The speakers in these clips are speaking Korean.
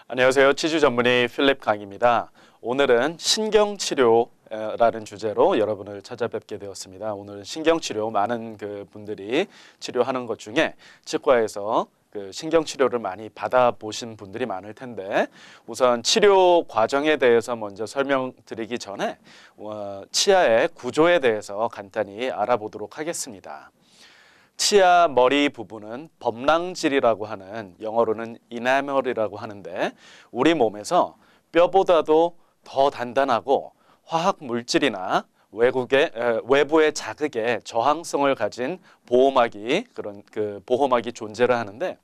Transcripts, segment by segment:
안녕하세요. 치주 전문의 필립 강입니다. 오늘은 신경치료라는 주제로 여러분을 찾아뵙게 되었습니다. 오늘은 신경치료, 많은 분들이 치료하는 것 중에 치과에서 신경치료를 많이 받아보신 분들이 많을 텐데, 우선 치료 과정에 대해서 먼저 설명드리기 전에 치아의 구조에 대해서 간단히 알아보도록 하겠습니다. 치아 머리 부분은 범랑질이라고 하는, 영어로는 이나멜이라고 하는데, 우리 몸에서 뼈보다도 더 단단하고 화학 물질이나 외부의 자극에 저항성을 가진 보호막이, 보호막이 존재를 하는데,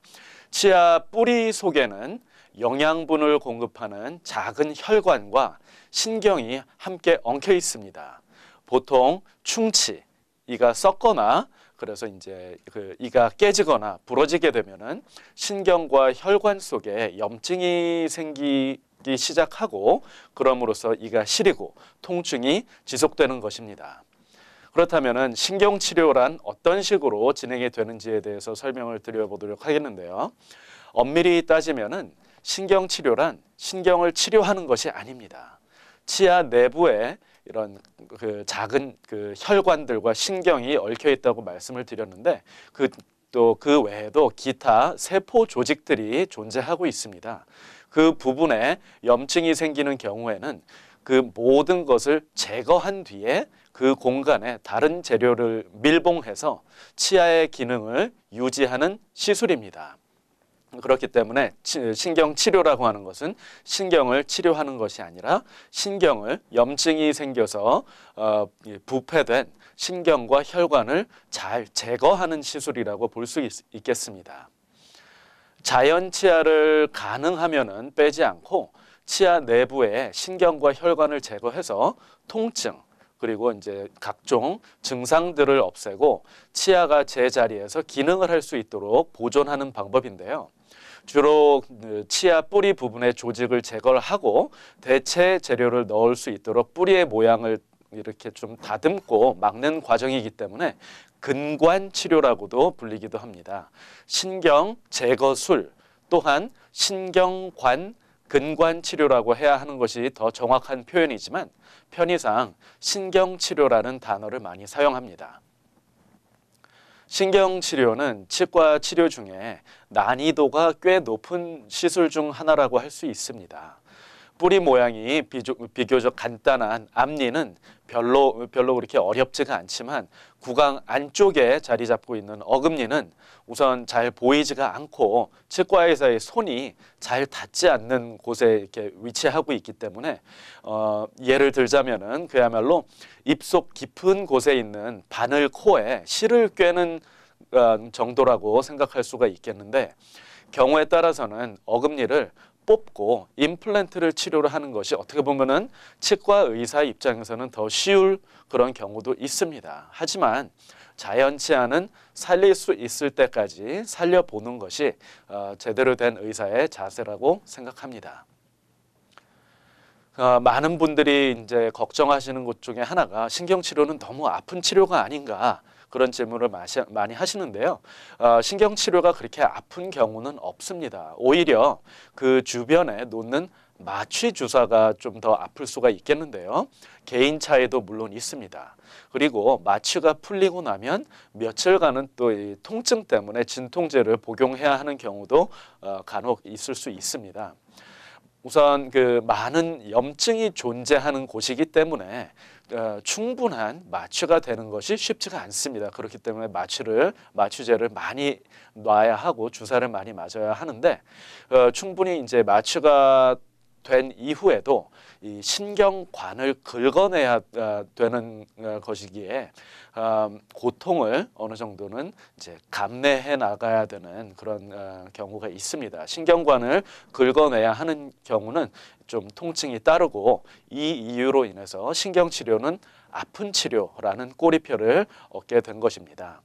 치아 뿌리 속에는 영양분을 공급하는 작은 혈관과 신경이 함께 엉켜 있습니다. 보통 충치, 이가 썩거나 그래서 이제 이가 깨지거나 부러지게 되면은 신경과 혈관 속에 염증이 생기기 시작하고, 그럼으로써 이가 시리고 통증이 지속되는 것입니다. 그렇다면은 신경치료란 어떤 식으로 진행이 되는지에 대해서 설명을 드려보도록 하겠는데요. 엄밀히 따지면은 신경치료란 신경을 치료하는 것이 아닙니다. 치아 내부에 이런 작은 혈관들과 신경이 얽혀 있다고 말씀을 드렸는데, 또 그 외에도 기타 세포 조직들이 존재하고 있습니다. 그 부분에 염증이 생기는 경우에는 그 모든 것을 제거한 뒤에 그 공간에 다른 재료를 밀봉해서 치아의 기능을 유지하는 시술입니다. 그렇기 때문에 신경치료라고 하는 것은 신경을 치료하는 것이 아니라 신경을, 염증이 생겨서 부패된 신경과 혈관을 잘 제거하는 시술이라고 볼 수 있겠습니다. 자연 치아를 가능하면은 빼지 않고 치아 내부에 신경과 혈관을 제거해서 통증, 그리고 이제 각종 증상들을 없애고 치아가 제자리에서 기능을 할 수 있도록 보존하는 방법인데요. 주로 치아 뿌리 부분의 조직을 제거를 하고 대체 재료를 넣을 수 있도록 뿌리의 모양을 이렇게 좀 다듬고 막는 과정이기 때문에 근관 치료라고도 불리기도 합니다. 신경 제거술 또한 신경관 근관 치료라고 해야 하는 것이 더 정확한 표현이지만, 편의상 신경치료라는 단어를 많이 사용합니다. 신경치료는 치과 치료 중에 난이도가 꽤 높은 시술 중 하나라고 할 수 있습니다. 뿌리 모양이 비교적 간단한 앞니는 별로 그렇게 어렵지가 않지만, 구강 안쪽에 자리 잡고 있는 어금니는 우선 잘 보이지가 않고 치과의사의 손이 잘 닿지 않는 곳에 이렇게 위치하고 있기 때문에, 예를 들자면은 그야말로 입속 깊은 곳에 있는 바늘 코에 실을 꿰는 정도라고 생각할 수가 있겠는데, 경우에 따라서는 어금니를 뽑고 임플란트를 치료를 하는 것이 어떻게 보면은 치과 의사 입장에서는 더 쉬울 그런 경우도 있습니다. 하지만 자연 치아는 살릴 수 있을 때까지 살려보는 것이 제대로 된 의사의 자세라고 생각합니다. 많은 분들이 이제 걱정하시는 것 중에 하나가 신경치료는 너무 아픈 치료가 아닌가, 그런 질문을 많이 하시는데요. 신경치료가 그렇게 아픈 경우는 없습니다. 오히려 그 주변에 놓는 마취 주사가 좀 더 아플 수가 있겠는데요. 개인 차이도 물론 있습니다. 그리고 마취가 풀리고 나면 며칠간은 또 이 통증 때문에 진통제를 복용해야 하는 경우도 간혹 있을 수 있습니다. 우선 많은 염증이 존재하는 곳이기 때문에 충분한 마취가 되는 것이 쉽지가 않습니다. 그렇기 때문에 마취제를 많이 놔야 하고 주사를 많이 맞아야 하는데, 충분히 이제 마취가 된 이후에도 이 신경관을 긁어내야 되는 것이기에 고통을 어느 정도는 이제 감내해 나가야 되는 그런 경우가 있습니다. 신경관을 긁어내야 하는 경우는 좀 통증이 따르고, 이 이유로 인해서 신경치료는 아픈 치료라는 꼬리표를 얻게 된 것입니다.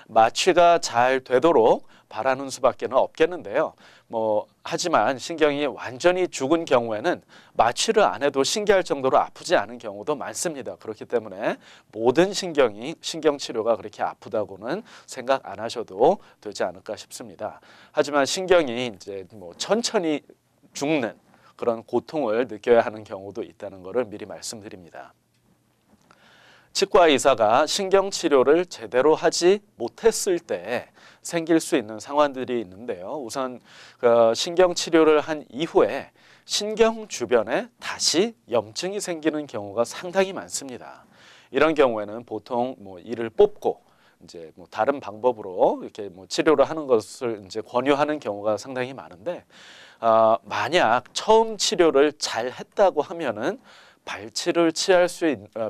마취가 잘 되도록 바라는 수밖에는 없겠는데요. 하지만 신경이 완전히 죽은 경우에는 마취를 안 해도 신기할 정도로 아프지 않은 경우도 많습니다. 그렇기 때문에 모든 신경 치료가 그렇게 아프다고는 생각 안 하셔도 되지 않을까 싶습니다. 하지만 신경이 이제 천천히 죽는 그런 고통을 느껴야 하는 경우도 있다는 것을 미리 말씀드립니다. 치과 의사가 신경치료를 제대로 하지 못했을 때 생길 수 있는 상황들이 있는데요. 우선 신경치료를 한 이후에 신경 주변에 다시 염증이 생기는 경우가 상당히 많습니다. 이런 경우에는 보통 이를 뽑고 이제 다른 방법으로 이렇게 치료를 하는 것을 이제 권유하는 경우가 상당히 많은데, 만약 처음 치료를 잘 했다고 하면은 발치를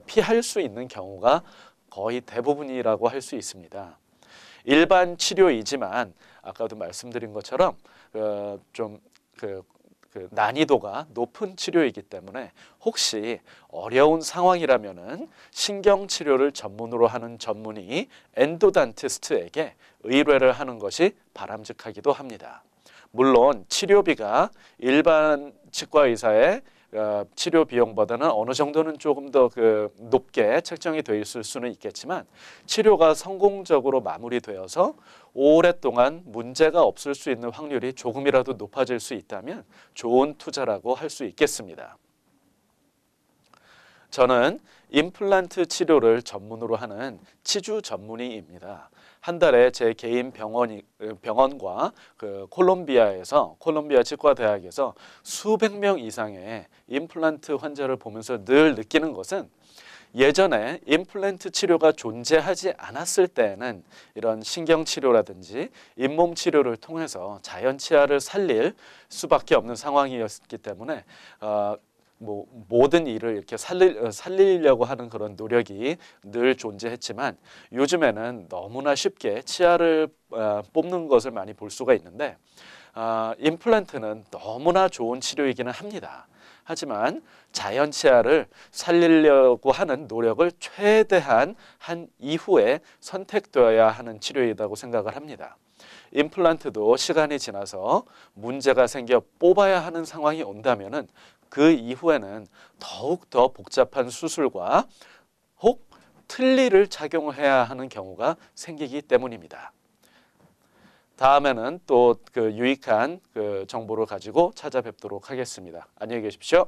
피할 수 있는 경우가 거의 대부분이라고 할 수 있습니다. 일반 치료이지만 아까도 말씀드린 것처럼 난이도가 높은 치료이기 때문에 혹시 어려운 상황이라면은 신경치료를 전문으로 하는 전문의 엔도단티스트에게 의뢰를 하는 것이 바람직하기도 합니다. 물론 치료비가 일반 치과 의사의 치료 비용보다는 어느 정도는 조금 더 높게 책정이 되어 있을 수는 있겠지만, 치료가 성공적으로 마무리되어서 오랫동안 문제가 없을 수 있는 확률이 조금이라도 높아질 수 있다면 좋은 투자라고 할 수 있겠습니다. 저는 임플란트 치료를 전문으로 하는 치주 전문의입니다. 한 달에 제 개인 병원과 콜롬비아 치과대학에서 수백 명 이상의 임플란트 환자를 보면서 늘 느끼는 것은, 예전에 임플란트 치료가 존재하지 않았을 때에는 이런 신경치료라든지 잇몸 치료를 통해서 자연 치아를 살릴 수밖에 없는 상황이었기 때문에 모든 일을 이렇게 살리려고 하는 그런 노력이 늘 존재했지만, 요즘에는 너무나 쉽게 치아를 뽑는 것을 많이 볼 수가 있는데, 임플란트는 너무나 좋은 치료이기는 합니다. 하지만 자연 치아를 살리려고 하는 노력을 최대한 한 이후에 선택되어야 하는 치료이라고 생각을 합니다. 임플란트도 시간이 지나서 문제가 생겨 뽑아야 하는 상황이 온다면은 그 이후에는 더욱더 복잡한 수술과 혹 틀니를 착용해야 하는 경우가 생기기 때문입니다. 다음에는 또 유익한 정보를 가지고 찾아뵙도록 하겠습니다. 안녕히 계십시오.